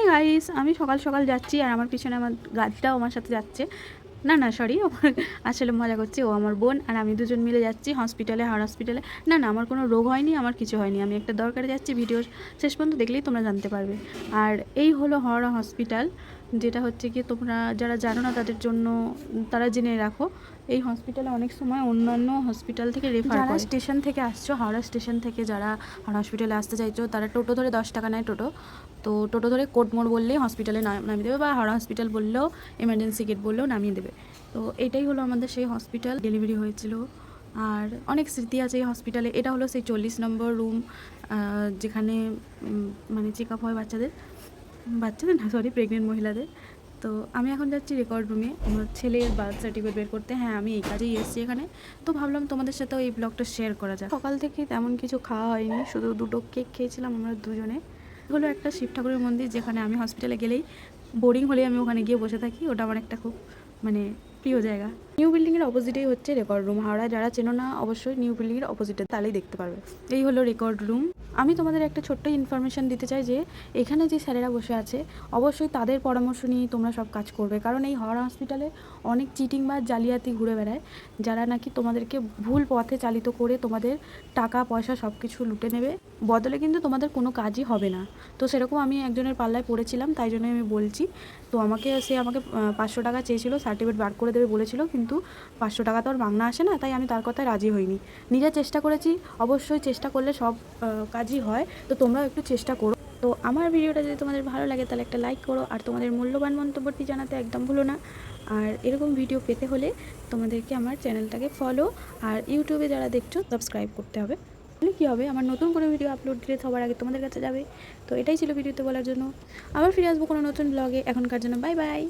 Guys, আমি সকাল সকাল যাচ্ছি আর আমার পিছনে আমার গাড়িটাও আমার সাথে যাচ্ছে। না সরি, আমার আসলে মজা করছি, ও আমার বোন আর আমি দুজন মিলে যাচ্ছি হসপিটালে, হাড় হসপিটালে। না আমার কোনো রোগ হয়নি, আমার কিছু হয়নি, আমি একটা দরকারে যাচ্ছি। ভিডিও শেষ পর্যন্ত দেখলেই তোমরা জানতে পারবে। আর এই হলো হাওড়া হসপিটাল, যেটা হচ্ছে কি তোমরা যারা জানো না তাদের জন্য তারা জেনে রাখো। এই হসপিটালে অনেক সময় অন্যান্য হসপিটাল থেকে রেফার করে। স্টেশন থেকে আসছো, হাওড়া স্টেশন থেকে যারা হাওড়া হসপিটালে আসতে চাইছো তারা টোটো ধরে 10 টাকা নেয় টোটো। তো টোটো ধরে কোটমোড় বললেই হসপিটালে নামিয়ে দেবে, বা হাওড়া হসপিটাল বললেও, এমার্জেন্সি গেট বললেও নামিয়ে দেবে। তো এটাই হলো আমাদের সেই হসপিটাল, ডেলিভারি হয়েছিল। আর অনেক স্মৃতি আছে এই হসপিটালে। এটা হলো সেই 40 নম্বর রুম, যেখানে মানে চেক আপ হয় বাচ্চাদের না সরি, প্রেগনেন্ট মহিলাদের। তো আমি এখন যাচ্ছি রেকর্ড রুমে আমার ছেলের বার্থ সার্টিফিকেট বের করতে। হ্যাঁ, আমি এই কাজেই এসেছি এখানে। তো ভাবলাম তোমাদের সাথেও এই ব্লগটা শেয়ার করা যায়। সকাল থেকে তেমন কিছু খাওয়া হয়নি, শুধু 2টো কেক খেয়েছিলাম আমরা দুজনে। হলো একটা শিব ঠাকুরের মন্দির, যেখানে আমি হসপিটালে গেলেই বোরিং হলে আমি ওখানে গিয়ে বসে থাকি। ওটা আমার একটা খুব মানে প্রিয় জায়গা। নিউ বিল্ডিংয়ের অপোজিটেই হচ্ছে রেকর্ড রুম। হাওড়ায় যারা চেনো না অবশ্যই নিউ বিল্ডিংয়ের অপোজিটে তাহলেই দেখতে পারবে। এই হলো রেকর্ড রুম। আমি তোমাদের একটা ছোট্ট ইনফরমেশান দিতে চাই যে এখানে যে স্যারেরা বসে আছে অবশ্যই তাদের পরামর্শ নিয়ে তোমরা সব কাজ করবে, কারণ এই হাওড়া হসপিটালে অনেক চিটিং বা জালিয়াতি ঘুরে বেড়ায়, যারা নাকি তোমাদেরকে ভুল পথে চালিত করে তোমাদের টাকা পয়সা সব কিছু লুটে নেবে, বদলে কিন্তু তোমাদের কোনো কাজই হবে না। তো সেরকম আমি একজনের পাল্লায় পড়েছিলাম, তাই জন্য আমি বলছি। তো সে আমাকে 500 টাকা চেয়েছিল, সার্টিফিকেট বার করে দেবে বলেছিল, কিন্তু 500 টাকা তো আর মাগনা আসে না, তাই আমি তার কথায় রাজি হইনি। নিজে চেষ্টা করেছি, অবশ্যই চেষ্টা করলে সব কাজই হয়। তো তোমরাও একটু চেষ্টা করো। তো আমার ভিডিওটা যদি তোমাদের ভালো লাগে তাহলে একটা লাইক করো, আর তোমাদের মূল্যবান মন্তব্যটি জানাতে একদম ভুলো না। আর এরকম ভিডিও পেতে হলে তোমাদেরকে আমার চ্যানেলটাকে ফলো, আর ইউটিউবে যারা দেখছো সাবস্ক্রাইব করতে হবে। তাহলে কী হবে, আমার নতুন করে ভিডিও আপলোড দিলে সবার আগে তোমাদের কাছে যাবে। তো এটাই ছিল ভিডিওতে বলার জন্য। আবার ফিরে আসবো কোনো নতুন ব্লগে। এখনকার জন্য বাই বাই।